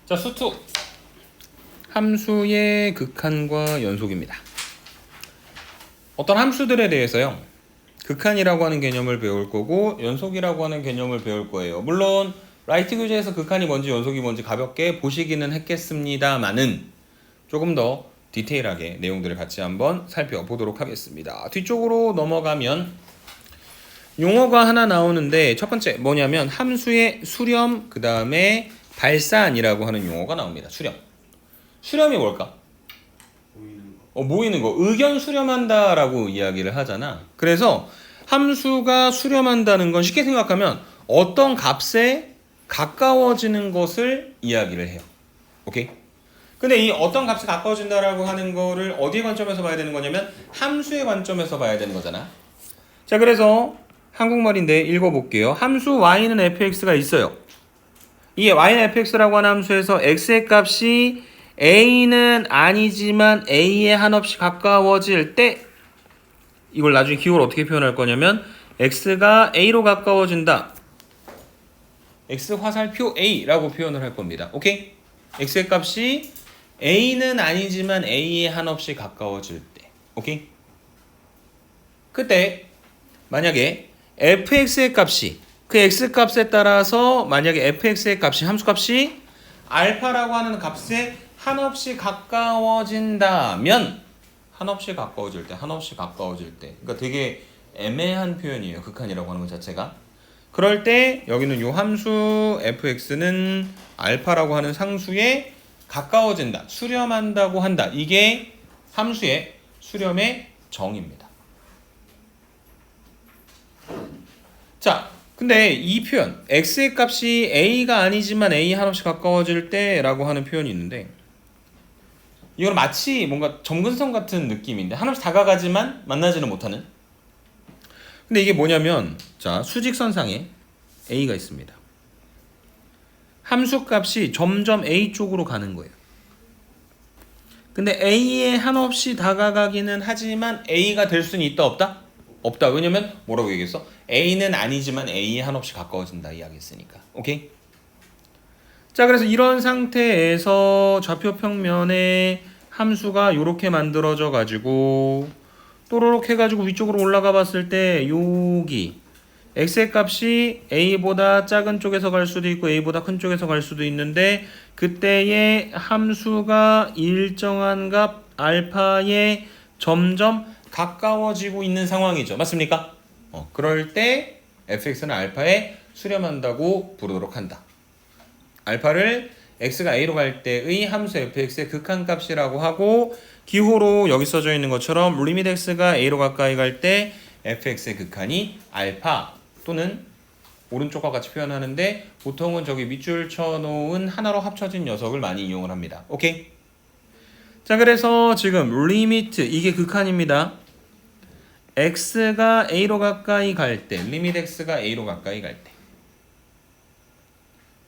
자, 수투. 함수의 극한과 연속입니다. 어떤 함수들에 대해서요. 극한이라고 하는 개념을 배울 거고 연속이라고 하는 개념을 배울 거예요. 물론 라이트 교재에서 극한이 뭔지 연속이 뭔지 가볍게 보시기는 했겠습니다만은 조금 더 디테일하게 내용들을 같이 한번 살펴보도록 하겠습니다. 뒤쪽으로 넘어가면 용어가 하나 나오는데 첫 번째 뭐냐면 함수의 수렴 그 다음에 발산이라고 하는 용어가 나옵니다. 수렴이 뭘까? 모이는 거. 의견 수렴한다라고 이야기를 하잖아. 그래서 함수가 수렴한다는 건 쉽게 생각하면 어떤 값에 가까워지는 것을 이야기를 해요. 오케이? 근데 이 어떤 값에 가까워진다라고 하는 거를 어디의 관점에서 봐야 되는 거냐면 함수의 관점에서 봐야 되는 거잖아. 자, 그래서 한국말인데 읽어볼게요. 함수 y는 fx가 있어요. 이 y는 fx라고 하는 함수에서 x의 값이 a는 아니지만 a에 한없이 가까워질 때 이걸 나중에 기호를 어떻게 표현할 거냐면 x가 a로 가까워진다. x 화살표 a라고 표현을 할 겁니다. 오케이? x의 값이 a는 아니지만 a에 한없이 가까워질 때. 오케이? 그때 만약에 fx의 값이 그 x값에 따라서 만약에 fx의 값이 함수값이 알파라고 하는 값에 한없이 가까워진다면 한없이 가까워질 때 그러니까 되게 애매한 표현이에요. 극한이라고 하는 것 자체가. 그럴 때 여기는 요 함수 fx는 알파라고 하는 상수에 가까워진다. 수렴한다고 한다. 이게 함수의 수렴의 정의입니다. 자, 근데 이 표현 x의 값이 a가 아니지만 a 한없이 가까워질 때라고 하는 표현이 있는데 이건 마치 뭔가 점근성 같은 느낌인데 한없이 다가가지만 만나지는 못하는. 근데 이게 뭐냐면 자, 수직선상에 a가 있습니다. 함수값이 점점 a 쪽으로 가는 거예요. 근데 a에 한없이 다가가기는 하지만 a가 될 수는 있다 없다? 없다. 왜냐면 뭐라고 얘기했어? a는 아니지만 a에 한없이 가까워진다 이야기했으니까. 오케이? 자, 그래서 이런 상태에서 좌표 평면에 함수가 이렇게 만들어져 가지고 또로록 해가지고 위쪽으로 올라가 봤을 때 여기 x의 값이 a보다 작은 쪽에서 갈 수도 있고 a보다 큰 쪽에서 갈 수도 있는데 그때의 함수가 일정한 값 알파에 점점 가까워지고 있는 상황이죠. 맞습니까? 그럴 때 fx는 알파에 수렴한다고 부르도록 한다. 알파를 x가 a로 갈 때의 함수 fx의 극한값이라고 하고 기호로 여기 써져 있는 것처럼 리밋 x가 a로 가까이 갈 때 fx의 극한이 알파 또는 오른쪽과 같이 표현하는데 보통은 저기 밑줄 쳐놓은 하나로 합쳐진 녀석을 많이 이용을 합니다. 오케이? 자, 그래서 지금 리미트 이게 극한입니다. x가 a로 가까이 갈 때, 리밋 x가 a로 가까이 갈 때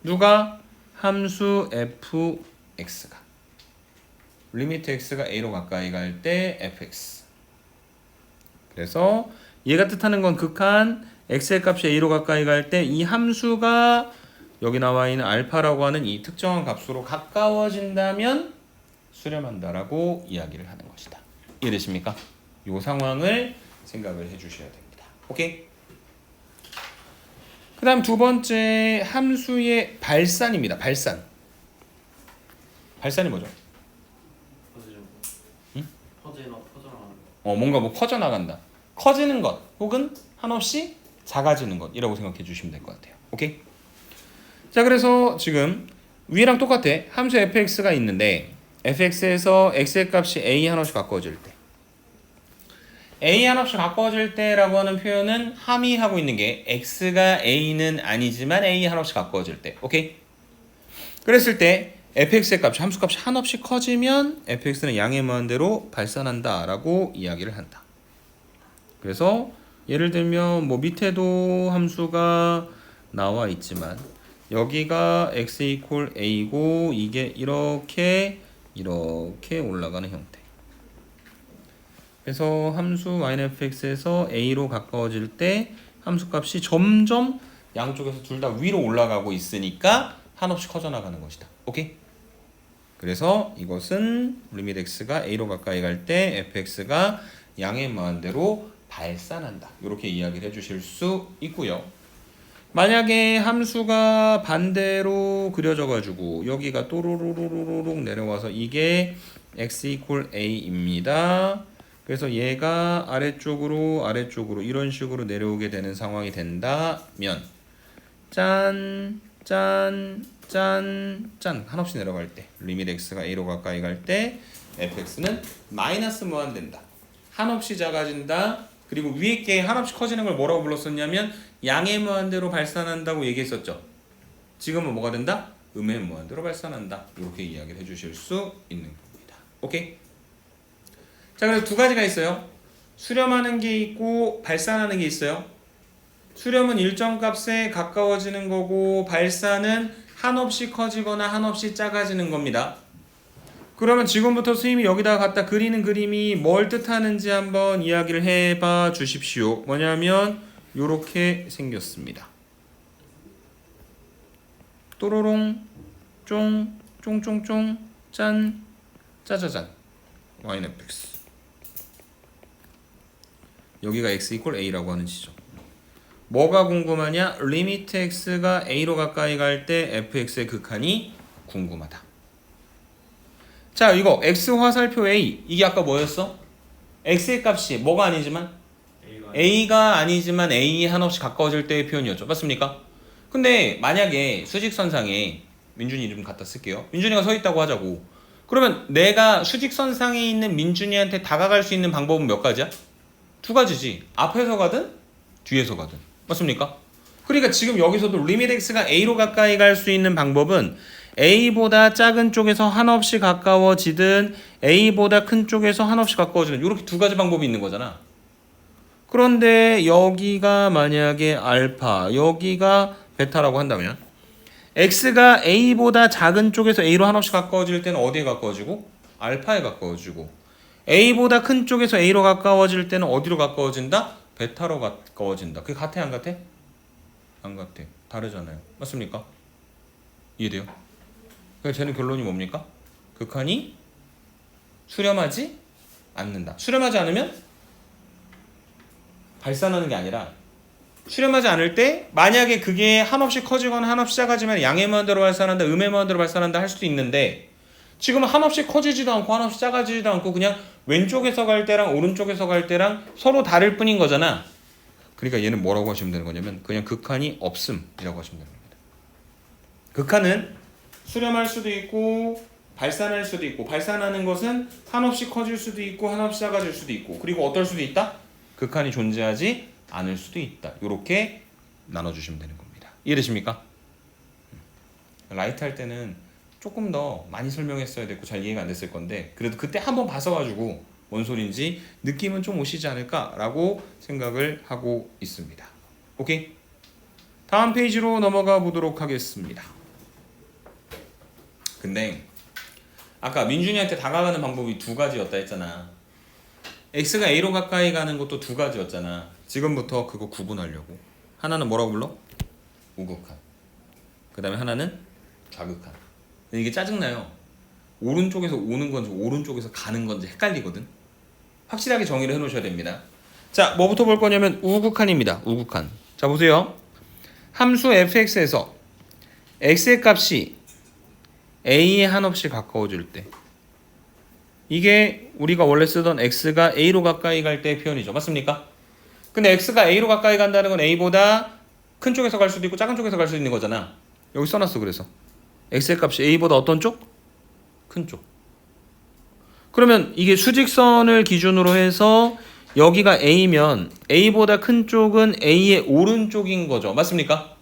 누가? 함수 fx가 리미트 x가 a로 가까이 갈 때 fx. 그래서 얘가 뜻하는 건 극한 x의 값이 a로 가까이 갈 때 이 함수가 여기 나와 있는 알파라고 하는 이 특정한 값으로 가까워진다면 수렴한다라고 이야기를 하는 것이다. 이해되십니까? 이 상황을 생각을 해주셔야 됩니다. 오케이? 그 다음 두 번째 함수의 발산입니다. 발산이 뭐죠? 응? 퍼져나가는 뭔가 뭐 퍼져나간다. 커지는 것 혹은 한없이 작아지는 것이라고 생각해 주시면 될 것 같아요. 오케이? 자, 그래서 지금 위랑 똑같아. 함수 fx가 있는데 fx에서 x의 값이 a 한없이 가까워질 때 a 한없이 가까워질 때라고 하는 표현은 함의하고 있는 게 x가 a는 아니지만 a 한없이 가까워질 때. 오케이? 그랬을 때 fx의 값이 함수값이 한없이 커지면 fx는 양의 무한대로 발산한다라고 이야기를 한다. 그래서 예를 들면 뭐 밑에도 함수가 나와 있지만 여기가 x 이퀄 a고 이게 이렇게 올라가는 형태. 그래서 함수 y(fx에서 a로 가까워질 때 함수값이 점점 양쪽에서 둘 다 위로 올라가고 있으니까 한없이 커져 나가는 것이다. 오케이? 그래서 이것은 리밋 x가 a로 가까이 갈 때 fx가 양의 무한대로 발산한다. 이렇게 이야기를 해주실 수 있고요. 만약에 함수가 반대로 그려져가지고 여기가 또로로로로록 내려와서 이게 x 이퀄 a입니다. 그래서 얘가 아래쪽으로 이런 식으로 내려오게 되는 상황이 된다면 짠 한없이 내려갈 때 리밋 x가 a로 가까이 갈 때 fx는 마이너스 무한된다. 한없이 작아진다. 그리고 위에 게 한없이 커지는 걸 뭐라고 불렀었냐면 양의 무한대로 발산한다고 얘기했었죠. 지금은 뭐가 된다? 음의 무한대로 발산한다. 이렇게 이야기를 해주실 수 있는 겁니다. 오케이? 자, 그래서 두 가지가 있어요. 수렴하는 게 있고 발산하는 게 있어요. 수렴은 일정 값에 가까워지는 거고 발산은 한없이 커지거나 한없이 작아지는 겁니다. 그러면 지금부터 선생님이 여기다가 갖다 그리는 그림이 뭘 뜻하는지 한번 이야기를 해봐 주십시오. 뭐냐면 요렇게 생겼습니다. 또로롱 쫑쫑쫑쫑 짠 짜자잔 y는 fx. 여기가 x 이퀄 a라고 하는 지점. 뭐가 궁금하냐? 리미트 x가 a로 가까이 갈 때 fx의 극한이 궁금하다. 자, 이거 x 화살표 a 이게 아까 뭐였어? x의 값이 뭐가 아니지만 a가 아니지만 a에 한없이 가까워질 때의 표현이었죠. 맞습니까? 근데 만약에 수직선상에 민준이 이름 갖다 쓸게요. 민준이가 서 있다고 하자고. 그러면 내가 수직선상에 있는 민준이한테 다가갈 수 있는 방법은 몇 가지야? 두 가지지. 앞에서 가든 뒤에서 가든. 맞습니까? 그러니까 지금 여기서도 리밋 x가 a로 가까이 갈 수 있는 방법은 a보다 작은 쪽에서 한없이 가까워지든 a보다 큰 쪽에서 한없이 가까워지든 이렇게 두 가지 방법이 있는 거잖아. 그런데 여기가 만약에 알파, 여기가 베타라고 한다면 x가 a보다 작은 쪽에서 a로 한없이 가까워질 때는 어디에 가까워지고? 알파에 가까워지고 a보다 큰 쪽에서 a로 가까워질 때는 어디로 가까워진다? 베타로 가까워진다. 그게 같아 안 같아? 안 같아. 다르잖아요. 맞습니까? 이해돼요? 그래서 쟤는 결론이 뭡니까? 극한이 수렴하지 않는다. 수렴하지 않으면 발산하는 게 아니라 수렴하지 않을 때 만약에 그게 한없이 커지거나 한없이 작아지면 양의 무한대로 발산한다, 음의 무한대로 발산한다 할 수도 있는데 지금은 한없이 커지지도 않고 한없이 작아지지도 않고 그냥 왼쪽에서 갈 때랑 오른쪽에서 갈 때랑 서로 다를 뿐인 거잖아. 그러니까 얘는 뭐라고 하시면 되는 거냐면 그냥 극한이 없음이라고 하시면 되는 겁니다. 극한은 수렴할 수도 있고 발산할 수도 있고 발산하는 것은 한없이 커질 수도 있고 한없이 작아질 수도 있고 그리고 어떨 수도 있다? 극한이 존재하지 않을 수도 있다. 이렇게 나눠주시면 되는 겁니다. 이해되십니까? 라이트 할 때는 조금 더 많이 설명했어야 됐고 잘 이해가 안 됐을 건데 그래도 그때 한번 봐서가지고 뭔 소린지 느낌은 좀 오시지 않을까라고 생각을 하고 있습니다. 오케이? 다음 페이지로 넘어가 보도록 하겠습니다. 근데 아까 민준이한테 다가가는 방법이 두 가지였다 했잖아. x가 a로 가까이 가는 것도 두 가지였잖아. 지금부터 그거 구분하려고. 하나는 뭐라고 불러? 우극한. 그 다음에 하나는 좌극한. 이게 짜증나요. 오른쪽에서 오는 건지 오른쪽에서 가는 건지 헷갈리거든. 확실하게 정의를 해놓으셔야 됩니다. 자, 뭐부터 볼 거냐면 우극한입니다. 우극한. 자, 보세요. 함수 fx에서 x의 값이 a에 한없이 가까워질 때 이게 우리가 원래 쓰던 x가 a로 가까이 갈 때의 표현이죠. 맞습니까? 근데 x가 a로 가까이 간다는 건 a보다 큰 쪽에서 갈 수도 있고 작은 쪽에서 갈 수도 있는 거잖아. 여기 써놨어. 그래서 x의 값이 a보다 어떤 쪽? 큰 쪽. 그러면 이게 수직선을 기준으로 해서 여기가 a면 a보다 큰 쪽은 a의 오른쪽인 거죠. 맞습니까?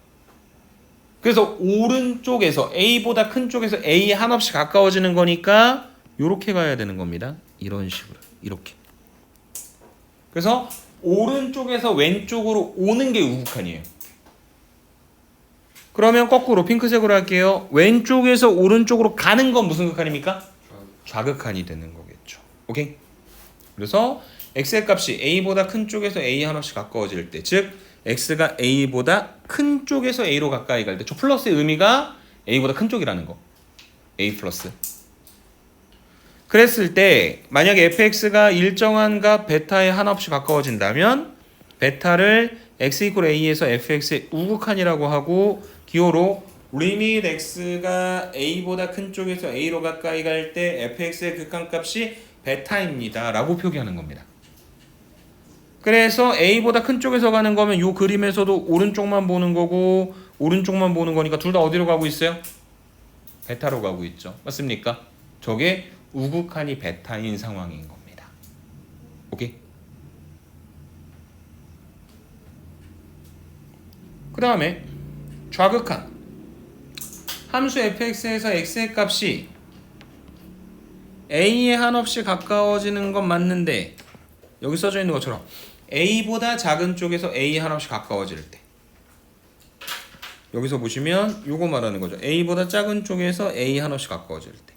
그래서 오른쪽에서 a보다 큰 쪽에서 a에 한없이 가까워지는 거니까 이렇게 가야 되는 겁니다. 이런 식으로. 이렇게. 그래서 오른쪽에서 왼쪽으로 오는 게 우극한이에요. 그러면 거꾸로 핑크색으로 할게요. 왼쪽에서 오른쪽으로 가는 건 무슨 극한입니까? 좌극한이 되는 거겠죠. 오케이? 그래서 x의 값이 a보다 큰 쪽에서 a 한없이 가까워질 때, 즉 x가 a보다 큰 쪽에서 a로 가까이 갈 때, 저 플러스의 의미가 a보다 큰 쪽이라는 거. a 플러스. 그랬을 때 만약에 fx가 일정한 값 베타에 한없이 가까워진다면 베타를 x 이퀄 a에서 fx의 우극한이라고 하고 기호로 리밋 x가 a보다 큰 쪽에서 a로 가까이 갈 때 fx의 극한값이 베타입니다 라고 표기하는 겁니다. 그래서 a보다 큰 쪽에서 가는 거면 이 그림에서도 오른쪽만 보는 거고 오른쪽만 보는 거니까 둘 다 어디로 가고 있어요? 베타로 가고 있죠. 맞습니까? 저게 우극한이 베타인 상황인 겁니다. 오케이? 그 다음에 좌극한 함수 fx에서 x의 값이 a에 한없이 가까워지는 건 맞는데 여기 써져 있는 것처럼 a보다 작은 쪽에서 a에 한없이 가까워질 때 여기서 보시면 요거 말하는 거죠. a보다 작은 쪽에서 a 한없이 가까워질 때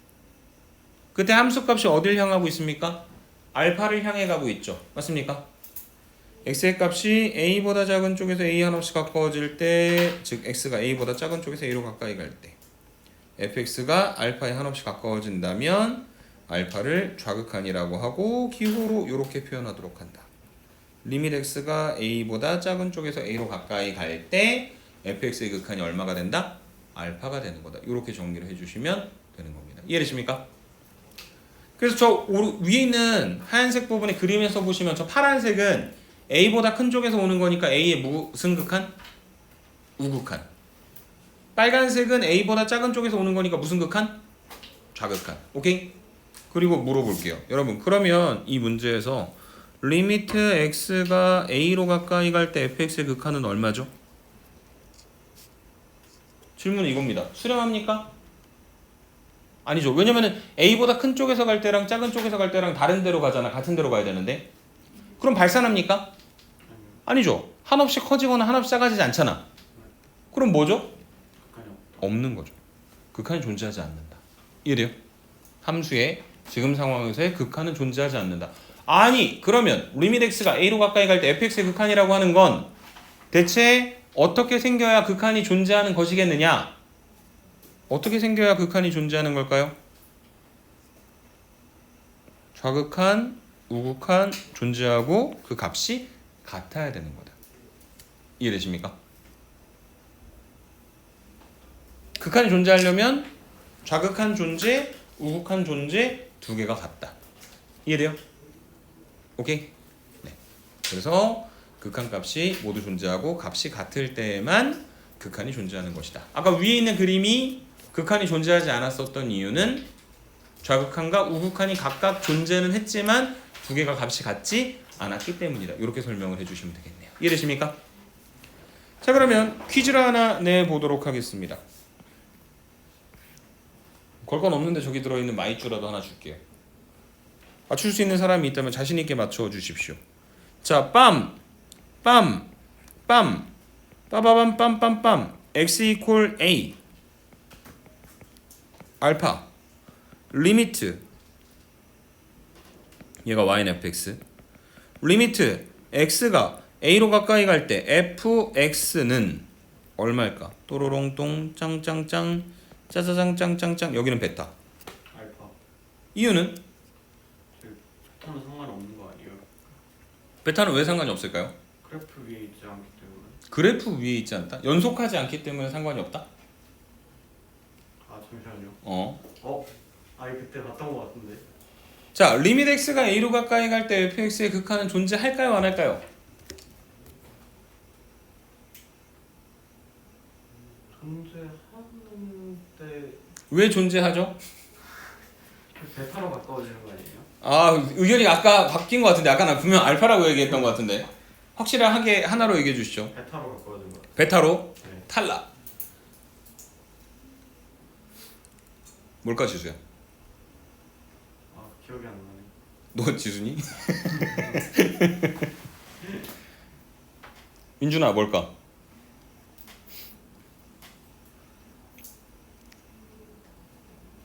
그때 함수값이 어딜 향하고 있습니까? 알파를 향해 가고 있죠. 맞습니까? x의 값이 a보다 작은 쪽에서 a 한없이 가까워질 때, 즉 x가 a보다 작은 쪽에서 a로 가까이 갈 때 fx가 알파에 한없이 가까워진다면 알파를 좌극한이라고 하고 기호로 이렇게 표현하도록 한다. 리밋 x가 a보다 작은 쪽에서 a로 가까이 갈 때 fx의 극한이 얼마가 된다? 알파가 되는 거다. 이렇게 정리를 해주시면 되는 겁니다. 이해되십니까? 그래서 저 위에 있는 하얀색 부분의 그림에서 보시면 저 파란색은 a보다 큰 쪽에서 오는 거니까 a의 무슨 극한? 우극한. 빨간색은 a보다 작은 쪽에서 오는 거니까 무슨 극한? 좌극한. 오케이? 그리고 물어볼게요. 여러분 그러면 이 문제에서 리미트 x가 a로 가까이 갈 때 fx의 극한은 얼마죠? 질문은 이겁니다. 수렴합니까? 아니죠. 왜냐면은 a보다 큰 쪽에서 갈 때랑 작은 쪽에서 갈 때랑 다른 데로 가잖아. 같은 데로 가야 되는데. 그럼 발산합니까? 아니죠. 한없이 커지거나 한없이 작아지지 않잖아. 그럼 뭐죠? 없는 거죠. 극한이 존재하지 않는다. 이해돼요? 함수의 지금 상황에서의 극한은 존재하지 않는다. 아니 그러면 리밋 x가 a로 가까이 갈 때 fx의 극한이라고 하는 건 대체 어떻게 생겨야 극한이 존재하는 것이겠느냐? 어떻게 생겨야 극한이 존재하는 걸까요? 좌극한, 우극한 존재하고 그 값이 같아야 되는 거다. 이해되십니까? 극한이 존재하려면 좌극한 존재, 우극한 존재 두 개가 같다. 이해돼요? 오케이? 네. 그래서 극한 값이 모두 존재하고 값이 같을 때에만 극한이 존재하는 것이다. 아까 위에 있는 그림이 극한이 존재하지 않았었던 이유는 좌극한과 우극한이 각각 존재는 했지만 두 개가 값이 같지 않았기 때문이다. 이렇게 설명을 해주시면 되겠네요. 이해되십니까? 자 그러면 퀴즈를 하나 내보도록 하겠습니다. 걸 건 없는데 저기 들어있는 마이쮸라도 하나 줄게요. 맞출 수 있는 사람이 있다면 자신 있게 맞춰 주십시오. 자, 빰, 빰, 빰, 빠바밤 빰빰빰, x 이퀄 a, 알파, 리미트, 얘가 y는 fx, 리미트 x가 a로 가까이 갈 때 fx는 얼마일까? 또로롱똥 짱짱짱 짜자장 짱짱짱. 여기는 베타. 알파. 이유는? 베타는 상관없는 거 아니에요? 베타는 왜 상관이 없을까요? 그래프 위에 있지 않기 때문에. 그래프 위에 있지 않다? 연속하지 않기 때문에 상관이 없다? 아 잠시만요. 아 이거 그때 봤던 거 같은데. 자, 리밋 x가 a로 가까이 갈 때 fx의 극한은 존재할까요? 안 할까요? 존재하는데 왜 존재하죠? 베타로 가까워지는 거 아니에요? 아, 의견이 아까 바뀐 것 같은데 아까 나 분명 알파라고 얘기했던 것 같은데 확실하게 하나로 얘기해 주시죠. 베타로 가까워지는 거 같아요. 베타로? 네. 탈락. 뭘까 지수야? 아 기억이 안 나네. 너 지수니? 민준아 뭘까?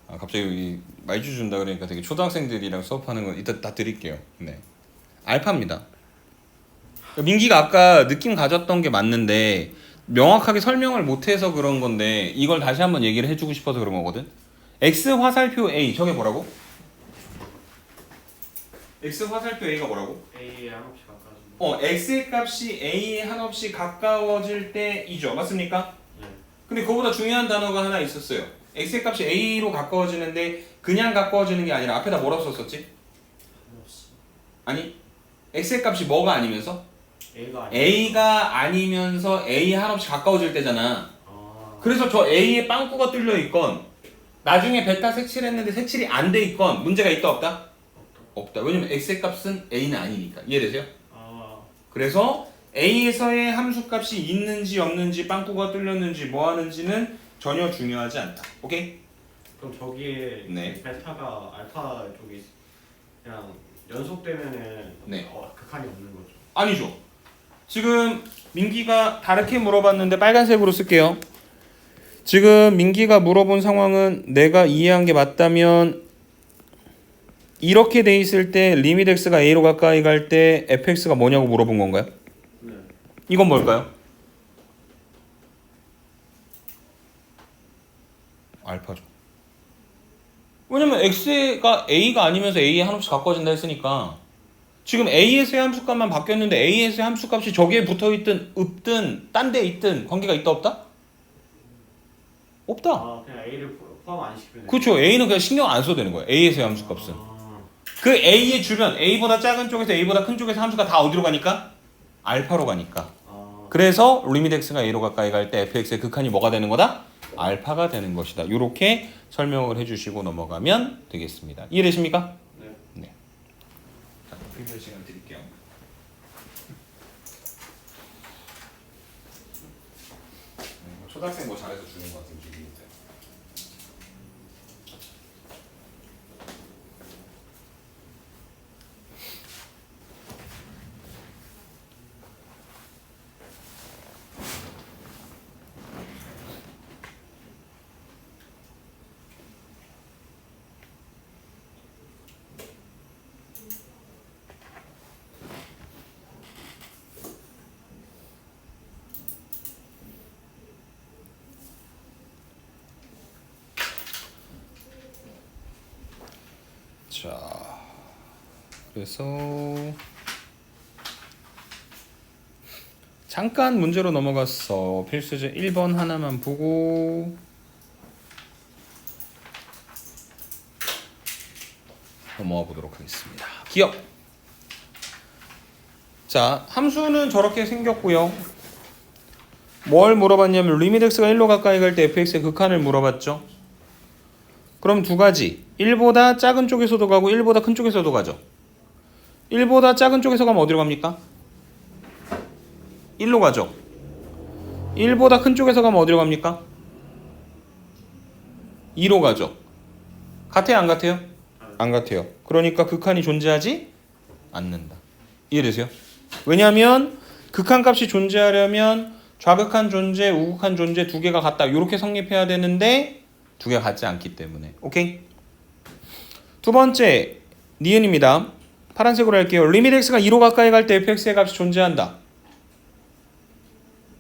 아 갑자기 여기 말주 준다 그러니까 되게 초등학생들이랑 수업하는 거 이따 다 드릴게요. 네, 알파입니다. 민기가 아까 느낌 가졌던 게 맞는데 명확하게 설명을 못해서 그런 건데 이걸 다시 한번 얘기를 해주고 싶어서 그런 거거든. X 화살표 A 저게 뭐라고? x 화살표 a가 뭐라고? A에 한없이 가까워진다. x의 값이 a에 한없이 가까워질 때이죠. 맞습니까? 네. 근데 그거보다 중요한 단어가 하나 있었어요. x의 값이 a로 가까워지는데 그냥 가까워지는 게 아니라 앞에다 뭐라고 썼었지? 한없이. 아니 x의 값이 뭐가 아니면서? A가 아니야. a가 아니면서 a 한없이 가까워질 때잖아. 아. 그래서 저 a에 빵꾸가 뚫려 있건 나중에 베타 색칠했는데 색칠이 안 돼 있건 문제가 있다 없다? 없다. 왜냐면 x의 값은 a는 아니니까. 이해되세요? 아. 그래서 a에서의 함수값이 있는지 없는지 빵꾸가 뚫렸는지 뭐 하는지는 전혀 중요하지 않다. 오케이? 그럼 저기에 네. 베타가 알파 쪽이 그냥 연속되면은 네. 극한이 없는 거죠. 아니죠. 지금 민기가 다르게 물어봤는데 빨간색으로 쓸게요. 지금 민기가 물어본 상황은 내가 이해한 게 맞다면 이렇게 돼 있을 때 리밋 x가 a로 가까이 갈 때 fx가 뭐냐고 물어본 건가요? 네. 이건 뭘까요? 알파죠. 왜냐면 x가 a가 아니면서 a에 한없이 가까워진다 했으니까 지금 a에서의 함수값만 바뀌었는데 a에서의 함수값이 저기에 붙어있든 없든 딴 데 있든 관계가 있다 없다? 없다. 아 그냥 A를 포함 안 시키면. 그렇죠. a는 그냥 신경 안 써도 되는 거예요. a에서의 함수값은. 그 a의 주변 a보다 작은 쪽에서 a보다 큰 쪽에서 함수가 다 어디로 가니까? 알파로 가니까. 그래서 리밋 x가 a로 가까이 갈 때 fx의 극한이 뭐가 되는 거다? 알파가 되는 것이다. 이렇게 설명을 해주시고 넘어가면 되겠습니다. 이해되십니까? 네. 네. 자, 프리뷰 시간 드릴게요. 초등학생 뭐 잘해서 주는 것 같은 기분인데. 자, 그래서 잠깐 문제로 넘어갔어. 필수제 1번 하나만 보고 넘어가 보도록 하겠습니다. 기억. 자, 함수는 저렇게 생겼고요. 뭘 물어봤냐면 리밋 x가 1로 가까이 갈 때 fx의 극한을 물어봤죠. 그럼 두 가지. 1보다 작은 쪽에서도 가고 1보다 큰 쪽에서도 가죠. 1보다 작은 쪽에서 가면 어디로 갑니까? 1로 가죠. 1보다 큰 쪽에서 가면 어디로 갑니까? 2로 가죠. 같아요 안 같아요? 안 같아요. 그러니까 극한이 존재하지 않는다. 이해되세요? 왜냐하면 극한값이 존재하려면 좌극한 존재, 우극한 존재 두 개가 같다. 이렇게 성립해야 되는데 두 개가 같지 않기 때문에. 오케이? 두 번째 니은입니다. 파란색으로 할게요. 리밋 x가 2로 가까이 갈 때 fx의 값이 존재한다.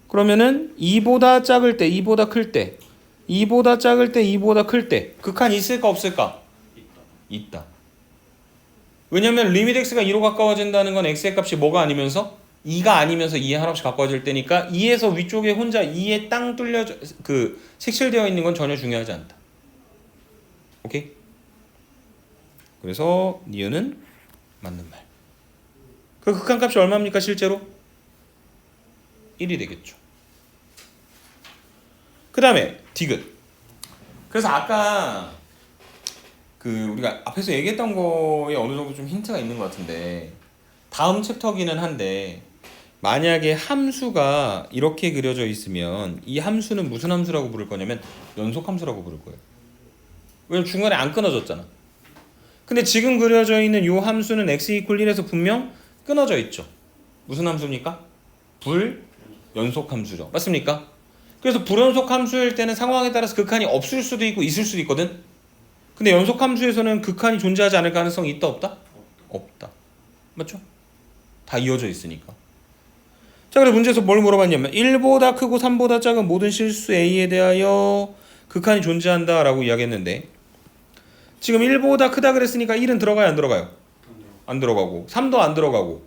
그러면은 2보다 작을 때, 2보다 클 때, 2보다 작을 때, 2보다 클 때 극한이 있을까 없을까? 있다. 왜냐면 리밋 x가 2로 가까워진다는 건 x의 값이 뭐가 아니면서? 2가 아니면서 2에 한없이 가까워질 때니까 2에서 위쪽에 혼자 2에 땅 뚫려져 그 색칠되어 있는 건 전혀 중요하지 않다. 오케이? 그래서 니은은 맞는 말. 그 극한값이 얼마입니까 실제로? 1이 되겠죠. 그 다음에 디귿. 그래서 아까 그 우리가 앞에서 얘기했던 거에 어느 정도 좀 힌트가 있는 것 같은데 다음 챕터기는 한데 만약에 함수가 이렇게 그려져 있으면 이 함수는 무슨 함수라고 부를 거냐면 연속함수라고 부를 거예요. 왜냐면 중간에 안 끊어졌잖아. 근데 지금 그려져 있는 이 함수는 x = 1에서 분명 끊어져 있죠. 무슨 함수입니까? 불연속함수죠. 맞습니까? 그래서 불연속함수일 때는 상황에 따라서 극한이 없을 수도 있고 있을 수도 있거든. 근데 연속함수에서는 극한이 존재하지 않을 가능성이 있다 없다? 없다. 맞죠? 다 이어져 있으니까. 자, 그래서 문제에서 뭘 물어봤냐면 1보다 크고 3보다 작은 모든 실수 A에 대하여 극한이 존재한다 라고 이야기했는데 지금 1보다 크다 그랬으니까 1은 들어가요 안 들어가요? 안 들어가고 3도 안 들어가고.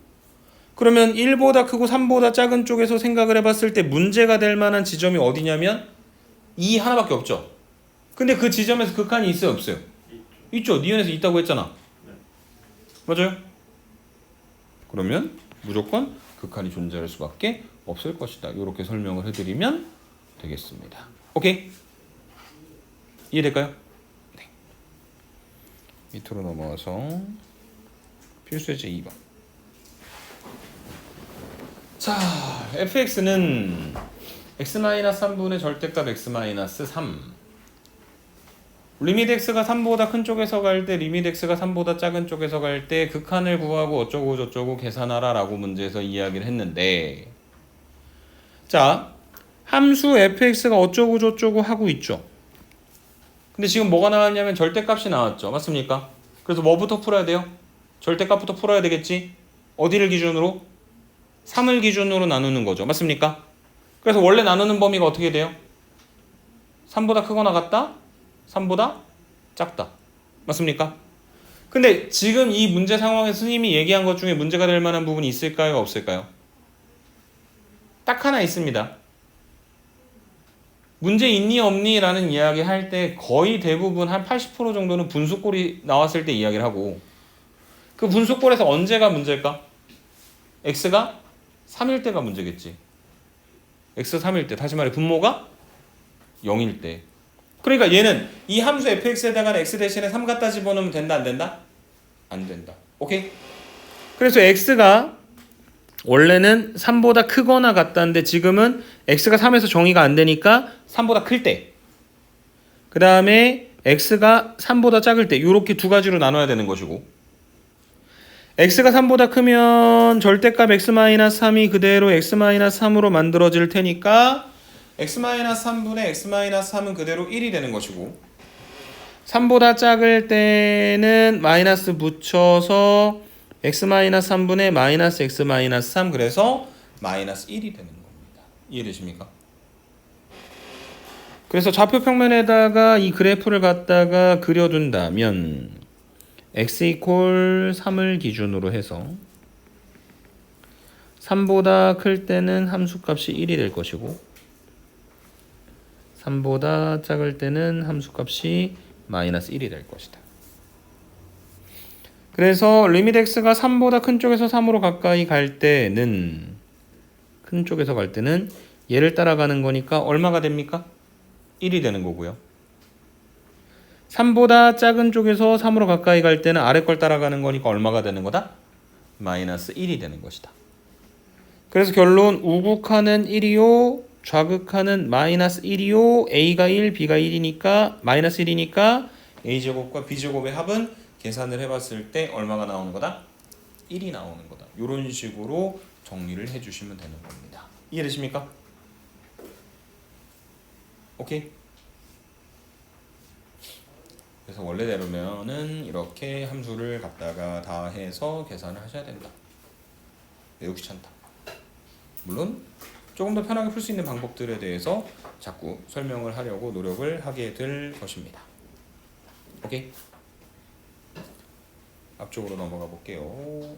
그러면 1보다 크고 3보다 작은 쪽에서 생각을 해봤을 때 문제가 될 만한 지점이 어디냐면 2 하나밖에 없죠. 근데 그 지점에서 극한이 있어요 없어요? 있죠. 니은에서 있다고 했잖아. 맞아요? 그러면 무조건 극한이 존재할 수밖에 없을 것이다. 이렇게 설명을 해드리면 되겠습니다. 오케이? 이해될까요? 네. 밑으로 넘어와서 필수예제 2번. 자, fx는 x-3분의 절대값 x-3 리밋 x가 3보다 큰 쪽에서 갈 때 리밋 x가 3보다 작은 쪽에서 갈 때 극한을 구하고 어쩌고 저쩌고 계산하라 라고 문제에서 이야기를 했는데, 자, 함수 fx가 어쩌고 저쩌고 하고 있죠. 근데 지금 뭐가 나왔냐면 절대값이 나왔죠. 맞습니까? 그래서 뭐부터 풀어야 돼요? 절대값부터 풀어야 되겠지. 어디를 기준으로? 3을 기준으로 나누는 거죠. 맞습니까? 그래서 원래 나누는 범위가 어떻게 돼요? 3보다 크거나 같다? 3보다 작다. 맞습니까? 근데 지금 이 문제 상황에서 스님이 얘기한 것 중에 문제가 될 만한 부분이 있을까요? 없을까요? 딱 하나 있습니다. 문제 있니 없니? 라는 이야기 할 때 거의 대부분 한 80% 정도는 분수꼴이 나왔을 때 이야기를 하고, 그 분수꼴에서 언제가 문제일까? x가 3일 때가 문제겠지. x 3일 때, 다시 말해 분모가 0일 때. 그러니까 얘는 이 함수 fx에다가 x 대신에 3 갖다 집어넣으면 된다 안 된다? 안 된다. 오케이? 그래서 x가 원래는 3보다 크거나 같다는데 지금은 x가 3에서 정의가 안 되니까 3보다 클 때, 그 다음에 x가 3보다 작을 때, 이렇게 두 가지로 나눠야 되는 것이고, x가 3보다 크면 절대값 x-3이 그대로 x-3으로 만들어질 테니까 x-3분의 x-3은 그대로 1이 되는 것이고, 3보다 작을 때는 마이너스 붙여서 x-3분의 마이너스 x-3, 그래서 마이너스 1이 되는 겁니다. 이해되십니까? 그래서 좌표 평면에다가 이 그래프를 갖다가 그려둔다면 x 이퀄 3을 기준으로 해서 3보다 클 때는 함수값이 1이 될 것이고 3보다 작을 때는 함수값이 마이너스 1이 될 것이다. 그래서 리밋 x가 3보다 큰 쪽에서 3으로 가까이 갈 때는, 큰 쪽에서 갈 때는 얘를 따라가는 거니까 얼마가 됩니까? 1이 되는 거고요. 3보다 작은 쪽에서 3으로 가까이 갈 때는 아래 걸 따라가는 거니까 얼마가 되는 거다? 마이너스 1이 되는 것이다. 그래서 결론 우극한은 1이요, 좌극한은 마이너스 1이요, a가 1, b가 1이니까 마이너스 1이니까 a제곱과 b제곱의 합은 계산을 해봤을 때 얼마가 나오는 거다? 1이 나오는 거다. 이런 식으로 정리를 해주시면 되는 겁니다. 이해되십니까? 오케이? 그래서 원래대로면은 이렇게 함수를 갖다가 다 해서 계산을 하셔야 된다. 매우 귀찮다. 물론 조금 더 편하게 풀 수 있는 방법들에 대해서 자꾸 설명을 하려고 노력을 하게 될 것입니다. 오케이? 앞쪽으로 넘어가 볼게요.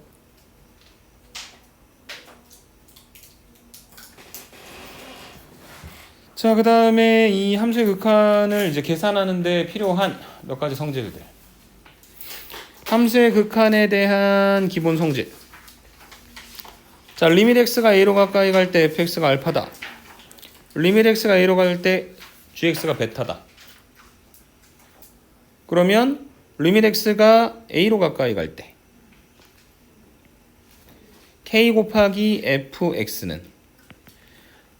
자, 그 다음에 이 함수의 극한을 이제 계산하는데 필요한 몇 가지 성질들. 함수의 극한에 대한 기본 성질. 자, 리밋 x가 a로 가까이 갈 때 fx가 알파다. 리밋 x가 a로 갈 때 gx가 베타다. 그러면 리밋 x가 a로 가까이 갈 때 k 곱하기 fx는,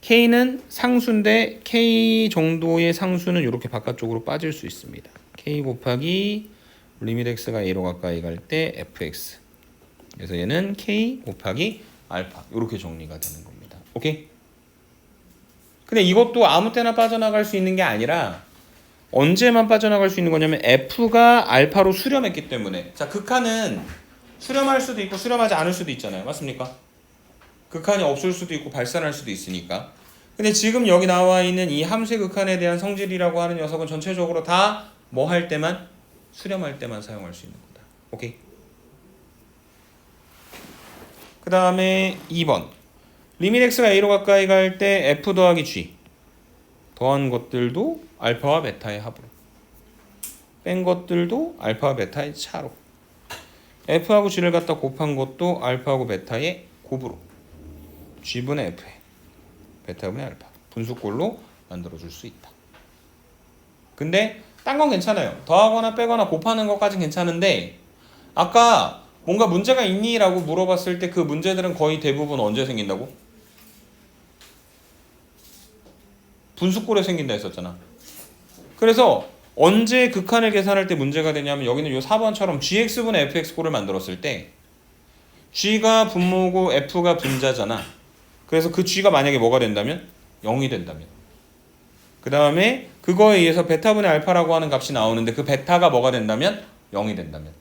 k는 상수인데 k 정도의 상수는 이렇게 바깥쪽으로 빠질 수 있습니다. k 곱하기 리밋 x가 a로 가까이 갈 때 fx. 그래서 얘는 k 곱하기 알파, 이렇게 정리가 되는 겁니다. 오케이? 근데 이것도 아무 때나 빠져나갈 수 있는 게 아니라 언제만 빠져나갈 수 있는 거냐면 f가 알파로 수렴했기 때문에. 자, 극한은 수렴할 수도 있고 수렴하지 않을 수도 있잖아요. 맞습니까? 극한이 없을 수도 있고 발산할 수도 있으니까. 근데 지금 여기 나와 있는 이 함수의 극한에 대한 성질이라고 하는 녀석은 전체적으로 다 뭐 할 때만? 수렴할 때만 사용할 수 있는 거다. 오케이? 그 다음에 2번 리밋 x가 a로 가까이 갈 때 f 더하기 g 더한 것들도 알파와 베타의 합으로 뺀 것들도 알파와 베타의 차로 f하고 g를 갖다 곱한 것도 알파하고 베타의 곱으로 g분의 f에 베타분의 알파 분수꼴로 만들어줄 수 있다. 근데 딴 건 괜찮아요. 더하거나 빼거나 곱하는 것까진 괜찮은데 아까 뭔가 문제가 있니? 라고 물어봤을 때 그 문제들은 거의 대부분 언제 생긴다고? 분수꼴에 생긴다 했었잖아. 그래서 언제 극한을 계산할 때 문제가 되냐면 여기는 요 4번처럼 gx분의 fx꼴을 만들었을 때 g가 분모고 f가 분자잖아. 그래서 그 g가 만약에 뭐가 된다면? 0이 된다면. 그 다음에 그거에 의해서 베타분의 알파라고 하는 값이 나오는데 그 베타가 뭐가 된다면? 0이 된다면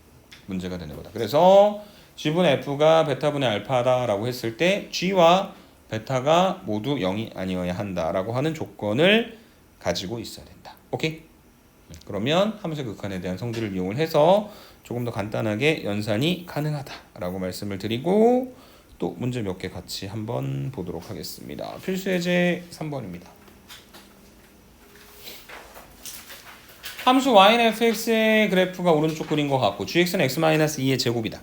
문제가 되는 거다. 그래서 g분의 f가 베타분의 알파다라고 했을 때 g와 베타가 모두 0이 아니어야 한다라고 하는 조건을 가지고 있어야 된다. 오케이? 그러면 함수의 극한에 대한 성질을 이용을 해서 조금 더 간단하게 연산이 가능하다라고 말씀을 드리고 또 문제 몇 개 같이 한번 보도록 하겠습니다. 필수 예제 3번입니다. 함수 y는 fx의 그래프가 오른쪽 그린 것 같고 gx는 x-2의 제곱이다.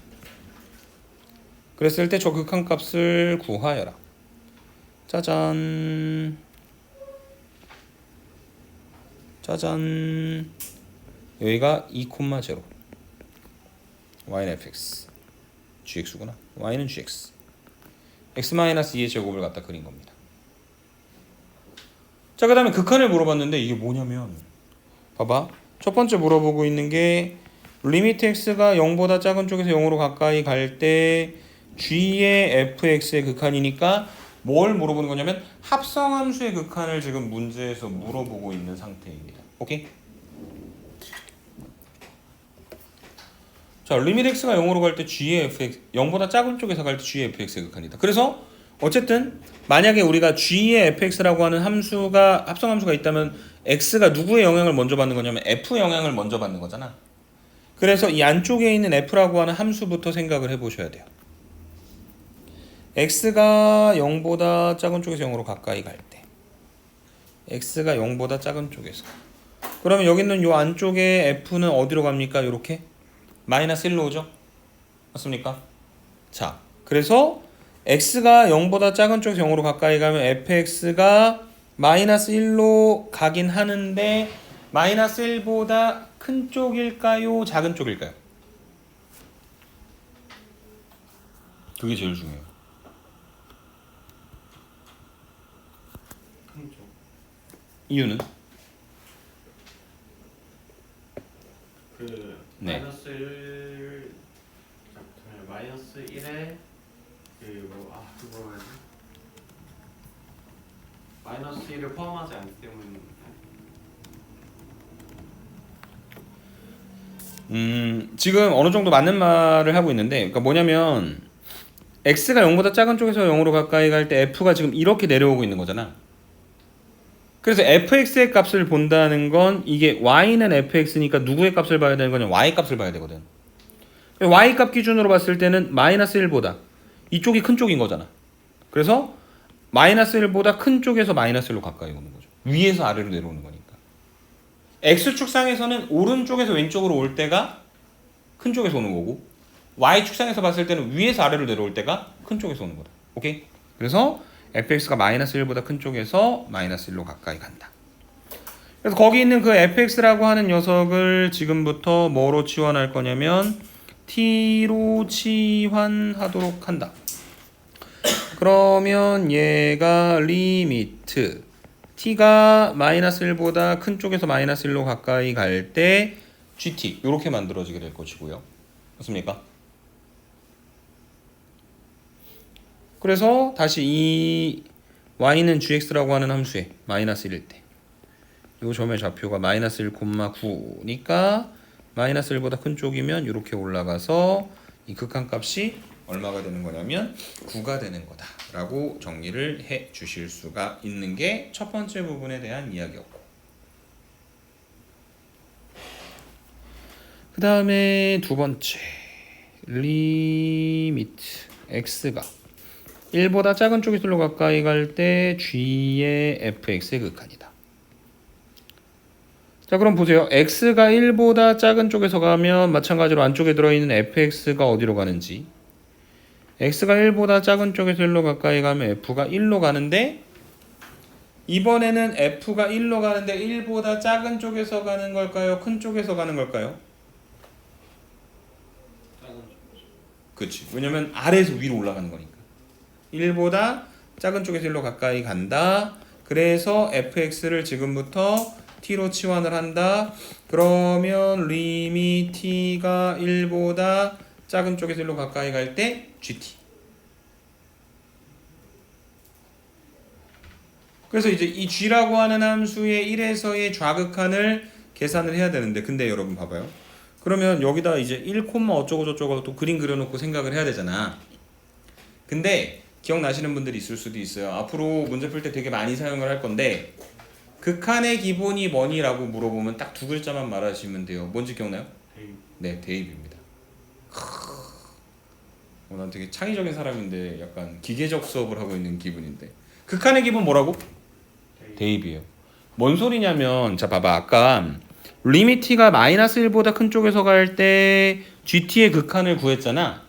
그랬을 때 저 극한값을 구하여라. 짜잔 짜잔 여기가 2,0 y는 fx gx구나. y는 gx x-2의 제곱을 갖다 그린 겁니다. 자, 그 다음에 극한을 물어봤는데 이게 뭐냐면 봐봐. 첫 번째 물어보고 있는 게 리미트 x가 0보다 작은 쪽에서 0으로 가까이 갈 때 g의 fx의 극한이니까 뭘 물어보는 거냐면 합성함수의 극한을 지금 문제에서 물어보고 있는 상태입니다. 오케이? 자, 리밋 x가 0으로 갈 때 g의 fx 0보다 작은 쪽에서 갈 때 g의 fx의 극한이다. 그래서 어쨌든 만약에 우리가 g의 fx라고 하는 함수가 합성함수가 있다면 x가 누구의 영향을 먼저 받는 거냐면 f 영향을 먼저 받는 거잖아. 그래서 이 안쪽에 있는 f라고 하는 함수부터 생각을 해보셔야 돼요. x가 0보다 작은 쪽에서 0으로 가까이 갈 때 x가 0보다 작은 쪽에서 그러면 여기 있는 요 안쪽에 f는 어디로 갑니까? 요렇게 마이너스 1로 오죠? 맞습니까? 자, 그래서 x가 0보다 작은 쪽에서 0으로 가까이 가면 fx가 마이너스 1로 가긴 하는데 마이너스 1보다 큰 쪽일까요? 작은 쪽일까요? 그게 제일 중요해요. 큰 쪽. 이유는? 그 네. 마이너스 1 잠깐만요. 마이너스 1에 그거 뭐라 해야 지 마이너스 1을 포함하지 않기 때문에 지금 어느 정도 맞는 말을 하고 있는데 그러니까 뭐냐면 x가 0보다 작은 쪽에서 0으로 가까이 갈 때 f가 지금 이렇게 내려오고 있는 거잖아. 그래서 fx의 값을 본다는 건 이게 y는 fx니까 누구의 값을 봐야 되는 거냐? y 값을 봐야 되거든. y 값 기준으로 봤을 때는 마이너스 1보다 이쪽이 큰 쪽인 거잖아. 그래서 마이너스 1보다 큰 쪽에서 마이너스 1로 가까이 오는 거죠. 위에서 아래로 내려오는 거니까. x축상에서는 오른쪽에서 왼쪽으로 올 때가 큰 쪽에서 오는 거고 y축상에서 봤을 때는 위에서 아래로 내려올 때가 큰 쪽에서 오는 거다. 오케이? 그래서 fx가 마이너스 1보다 큰 쪽에서 마이너스 1로 가까이 간다. 그래서 거기 있는 그 fx라고 하는 녀석을 지금부터 뭐로 치환할 거냐면 t로 치환하도록 한다. 그러면 얘가 리미트 t가 마이너스 1보다 큰 쪽에서 마이너스 1로 가까이 갈 때 gt 이렇게 만들어지게 될 것이고요. 맞습니까? 그래서 다시 이 y는 gx라고 하는 함수에 마이너스 1일 때 이 점의 좌표가 마이너스 1,9니까 마이너스 1보다 큰 쪽이면 이렇게 올라가서 이 극한값이 얼마가 되는 거냐면 9가 되는 거다라고 정리를 해 주실 수가 있는 게 첫 번째 부분에 대한 이야기였고 그 다음에 두 번째 리미트 x가 1보다 작은 쪽이 1로 가까이 갈 때 g의 fx의 극한이다. 자, 그럼 보세요. x가 1보다 작은 쪽에서 가면 마찬가지로 안쪽에 들어있는 fx가 어디로 가는지. x가 1보다 작은 쪽에서 1로 가까이 가면 f가 1로 가는데 이번에는 f가 1로 가는데 1보다 작은 쪽에서 가는 걸까요? 큰 쪽에서 가는 걸까요? 그렇지. 왜냐면 아래에서 위로 올라가는 거니까. 1보다 작은 쪽에서 1로 가까이 간다. 그래서 fx를 지금부터 t로 치환을 한다. 그러면 리밋 t가 1보다 작은 쪽에서 1로 가까이 갈 때 gt. 그래서 이제 이 g라고 하는 함수의 1에서의 좌극한을 계산을 해야 되는데, 근데 여러분 봐봐요. 그러면 여기다 이제 1, 어쩌고 저쩌고 또 그림 그려놓고 생각을 해야 되잖아. 근데 기억나시는 분들이 있을 수도 있어요. 앞으로 문제 풀 때 되게 많이 사용을 할 건데, 극한의 기본이 뭐니라고 물어보면 딱 두 글자만 말하시면 돼요. 뭔지 기억나요? 대입. 네, 대입입니다. 난 되게 창의적인 사람인데 약간 기계적 수업을 하고 있는 기분인데, 극한의 기본 뭐라고? 대입이에요. 뭔 소리냐면, 자 봐봐, 아까 리밋 t가 마이너스 1보다 큰 쪽에서 갈 때 gt의 극한을 구했잖아.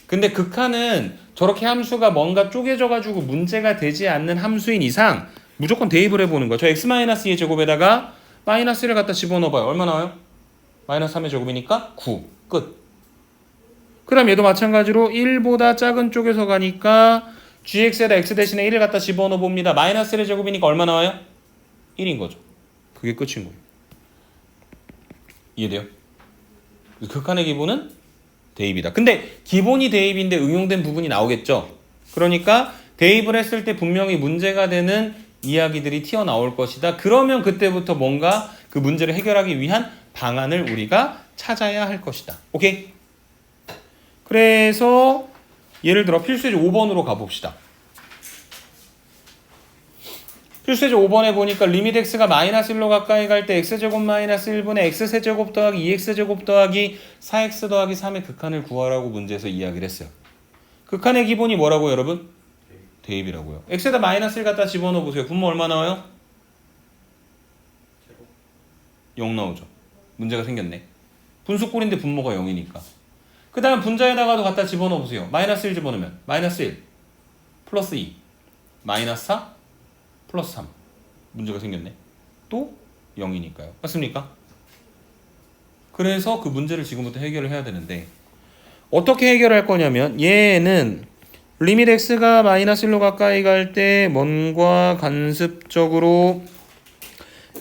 근데 극한은 저렇게 함수가 뭔가 쪼개져 가지고 문제가 되지 않는 함수인 이상 무조건 대입을 해보는 거야. 저 x-2의 제곱에다가 마이너스 1을 갖다 집어넣어봐요. 얼마 나와요? 마이너스 3의 제곱이니까 9. 끝. 그 다음 얘도 마찬가지로 1보다 작은 쪽에서 가니까 gx에다 x 대신에 1을 갖다 집어넣어 봅니다. 마이너스 1의 제곱이니까 얼마 나와요? 1인 거죠. 그게 끝인 거예요. 이해돼요? 극한의 기본은 대입이다. 근데 기본이 대입인데 응용된 부분이 나오겠죠. 그러니까 대입을 했을 때 분명히 문제가 되는 이야기들이 튀어나올 것이다. 그러면 그때부터 뭔가 그 문제를 해결하기 위한 방안을 우리가 찾아야 할 것이다. 오케이? 그래서 예를 들어 필수예제 5번으로 가봅시다. 필수예제 5번에 보니까 리밋 x가 마이너스 1로 가까이 갈 때 x제곱 마이너스 1분의 x세제곱 더하기 2x제곱 더하기 4x 더하기 3의 극한을 구하라고 문제에서 이야기를 했어요. 극한의 기본이 뭐라고 여러분? 대입이라고요. x에다 마이너스 1 갖다 집어넣어 보세요. 분모 얼마 나와요? 0 나오죠. 문제가 생겼네. 분수꼴인데 분모가 0이니까. 그 다음 분자에다가도 갖다 집어넣어 보세요. 마이너스 1 집어넣으면 마이너스 1 플러스 2 마이너스 4 플러스 3 문제가 생겼네. 또 0이니까요. 맞습니까? 그래서 그 문제를 지금부터 해결을 해야 되는데 어떻게 해결할 거냐면 얘는 리밋 x가 마이너스 1로 가까이 갈 때 뭔가 간습적으로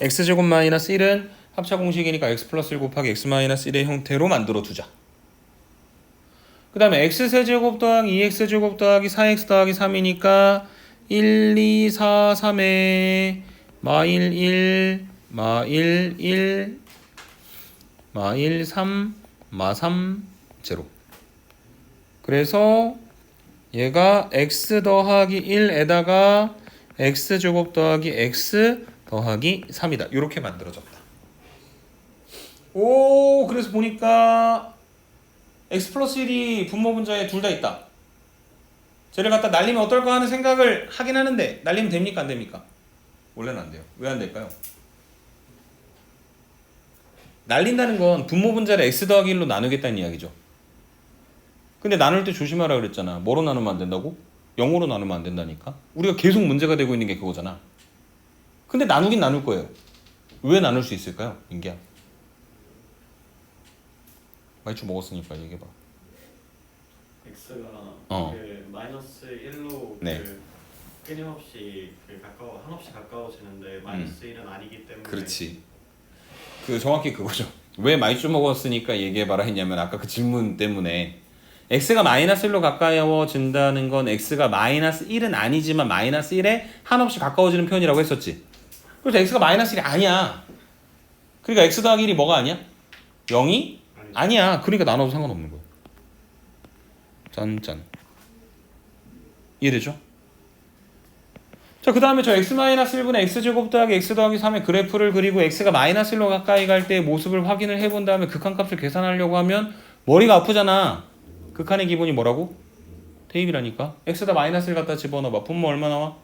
x제곱 마이너스 1은 합차 공식이니까 x 플러스 1 곱하기 x 마이너스 1의 형태로 만들어 두자. 그 다음에 x세제곱 더하기 2x제곱 더하기 4x 더하기 3이니까 1, 2, 4, 3에 마일 1, 마일 1, 마일 3, 마 3, 제로. 그래서 얘가 x 더하기 1에다가 x제곱 더하기 x 더하기 3이다. 이렇게 만들어졌다. 오, 그래서 보니까 x 플러스 1이 분모 분자에 둘 다 있다. 쟤를 갖다 날리면 어떨까 하는 생각을 하긴 하는데 날리면 됩니까? 안 됩니까? 원래는 안 돼요. 왜 안 될까요? 날린다는 건 분모 분자를 x 더하기 1로 나누겠다는 이야기죠. 근데 나눌 때 조심하라 그랬잖아. 뭐로 나누면 안 된다고? 0으로 나누면 안 된다니까. 우리가 계속 문제가 되고 있는 게 그거잖아. 근데 나누긴 나눌 거예요. 왜 나눌 수 있을까요? 민기야. 말주 먹었으니까 얘기해봐. x가 어. 그 마이너스 1로 네. 그 끊임없이 그 한없이 가까워지는데 마이너스 1은 아니기 때문에 그렇지. 그 정확히 그거죠. 왜 말주 먹었으니까 얘기해봐라 했냐면 아까 그 질문 때문에 x가 마이너스 1로 가까워진다는 건 x가 마이너스 1은 아니지만 마이너스 1에 한없이 가까워지는 표현이라고 했었지. 그래서 x가 마이너스 1이 아니야. 그러니까 x 더하기 1이 뭐가 아니야? 0이? 아니야. 그러니까 나눠도 상관없는 거야. 짠짠. 이해되죠? 자, 그 다음에 저 x-1분의 x제곱 더하기 x 더하기 3의 그래프를 그리고 x가 마이너스 1로 가까이 갈 때의 모습을 확인을 해본 다음에 극한값을 계산하려고 하면 머리가 아프잖아. 극한의 기본이 뭐라고? 대입이라니까. x에다 마이너스를 갖다 집어넣어봐. 분모 얼마 나와?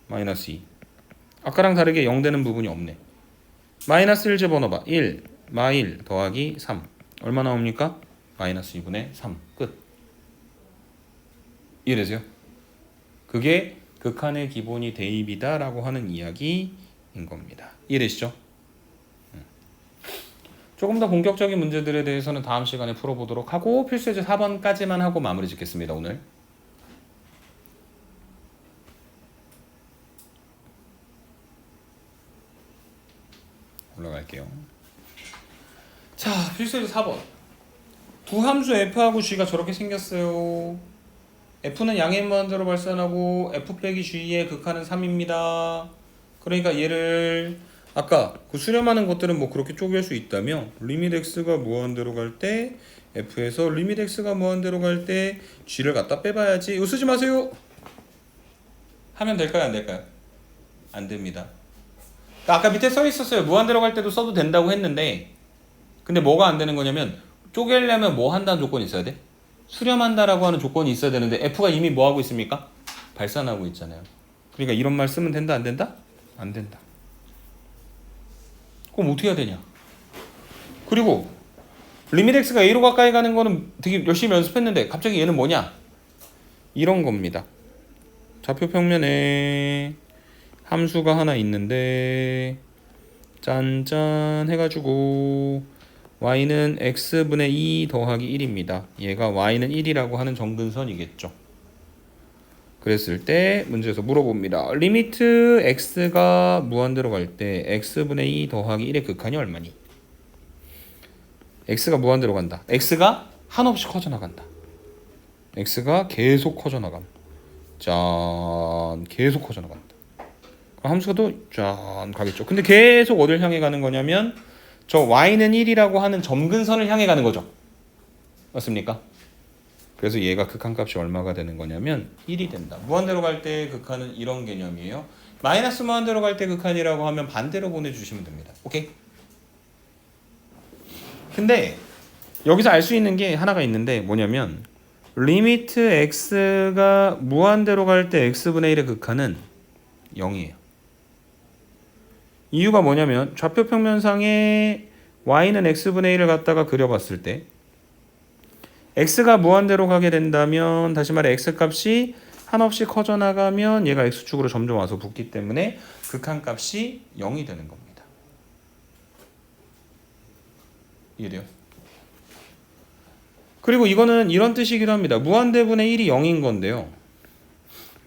마이너스 2. 아까랑 다르게 0 되는 부분이 없네. 마이너스 1 집어넣어봐. 1 마1 더하기 3 얼마 나옵니까? 마이너스 2분의 3 끝. 이해되세요? 그게 극한의 기본이 대입이다 라고 하는 이야기인 겁니다. 이해되시죠? 조금 더 본격적인 문제들에 대해서는 다음 시간에 풀어보도록 하고 필수예제 4번까지만 하고 마무리 짓겠습니다. 오늘. 올라갈게요. 자, 필수예제 4번. 두 함수 f하고 g가 저렇게 생겼어요. f는 양의 무한대로 발산하고 f 빼기 g의 극한은 3입니다. 그러니까 얘를 아까 그 수렴하는 것들은 뭐 그렇게 쪼갤 수 있다며 리밋 x가 무한대로 갈 때 f에서 리밋 x가 무한대로 갈 때 g를 갖다 빼봐야지. 이거 쓰지 마세요. 하면 될까요? 안 될까요? 안 됩니다. 아까 밑에 써 있었어요. 무한대로 갈 때도 써도 된다고 했는데 근데 뭐가 안 되는 거냐면 쪼개려면 뭐 한다는 조건이 있어야 돼? 수렴한다라고 하는 조건이 있어야 되는데 F가 이미 뭐 하고 있습니까? 발산하고 있잖아요. 그러니까 이런 말 쓰면 된다 안 된다? 안 된다. 그럼 어떻게 해야 되냐? 그리고 리밋 x가 a로 가까이 가는 거는 되게 열심히 연습했는데 갑자기 얘는 뭐냐? 이런 겁니다. 좌표 평면에 함수가 하나 있는데 짠짠 해가지고 y는 x분의 2 더하기 1입니다. 얘가 y는 1이라고 하는 정근선이겠죠. 그랬을 때 문제에서 물어봅니다. 리미트 x가 무한대로 갈 때 x분의 2 더하기 1의 극한이 얼마니? x가 무한대로 간다. x가 한없이 커져나간다. x가 계속 커져나감. 짠 계속 커져나간다. 함수가 또 짠 가겠죠. 근데 계속 어딜 향해 가는 거냐면 저 y는 1이라고 하는 점근선을 향해 가는 거죠. 맞습니까? 그래서 얘가 극한값이 얼마가 되는 거냐면 1이 된다. 무한대로 갈 때 극한은 이런 개념이에요. 마이너스 무한대로 갈 때 극한이라고 하면 반대로 보내주시면 됩니다. 오케이? 근데 여기서 알 수 있는 게 하나가 있는데 뭐냐면 리미트 x가 무한대로 갈 때 x분의 1의 극한은 0이에요. 이유가 뭐냐면 좌표 평면상에 y는 x분의 1을 갖다가 그려봤을 때 x가 무한대로 가게 된다면 다시 말해 x값이 한없이 커져나가면 얘가 x축으로 점점 와서 붙기 때문에 극한값이 0이 되는 겁니다. 이해돼요? 그리고 이거는 이런 뜻이기도 합니다. 무한대분의 1이 0인 건데요.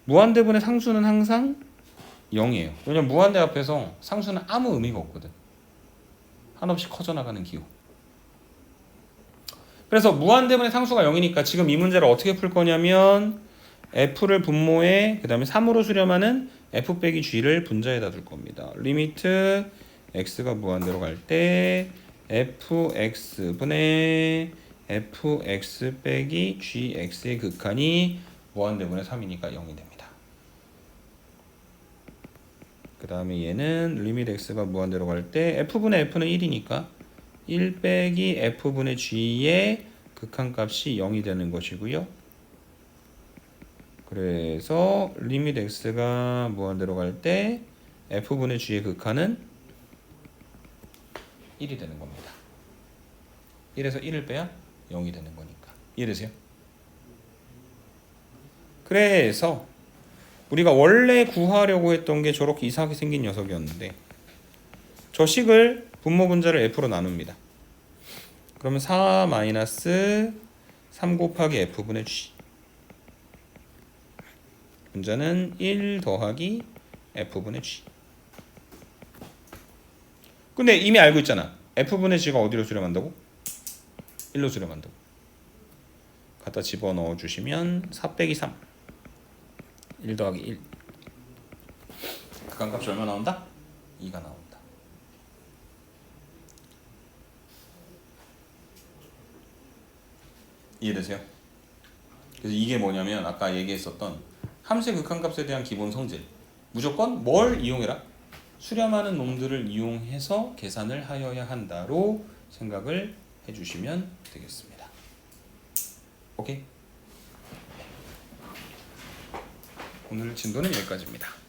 무한대분의 상수는 항상 0이에요. 왜냐면 무한대 앞에서 상수는 아무 의미가 없거든. 한없이 커져나가는 기호. 그래서 무한대분의 상수가 0이니까 지금 이 문제를 어떻게 풀 거냐면 f를 분모에 그 다음에 3으로 수렴하는 f 빼기 g를 분자에다 둘 겁니다. 리미트 x가 무한대로 갈 때 fx분의 fx 빼기 gx의 극한이 무한대분의 3이니까 0이 됩니다. 그 다음에 얘는 리밋 x가 무한대로 갈 때 f분의 f는 1이니까 1 빼기 f분의 g의 극한값이 0이 되는 것이고요. 그래서 리밋 x가 무한대로 갈 때 f분의 g의 극한은 1이 되는 겁니다. 1에서 1을 빼야 0이 되는 거니까. 이해되세요? 그래서 우리가 원래 구하려고 했던 게 저렇게 이상하게 생긴 녀석이었는데 저 식을 분모 분자를 f로 나눕니다. 그러면 4 마이너스 3 곱하기 f분의 g 분자는 1 더하기 f분의 g. 근데 이미 알고 있잖아. f분의 g가 어디로 수렴한다고? 1로 수렴한다고. 갖다 집어넣어 주시면 4 빼기 3 1 더하기 1 극한값이 얼마 나온다? 2가 나온다. 이해되세요? 그래서 이게 뭐냐면 아까 얘기했었던 함수의 극한값에 대한 기본 성질. 무조건 뭘 이용해라? 수렴하는 놈들을 이용해서 계산을 하여야 한다로 생각을 해주시면 되겠습니다. 오케이? 오늘 진도는 여기까지입니다.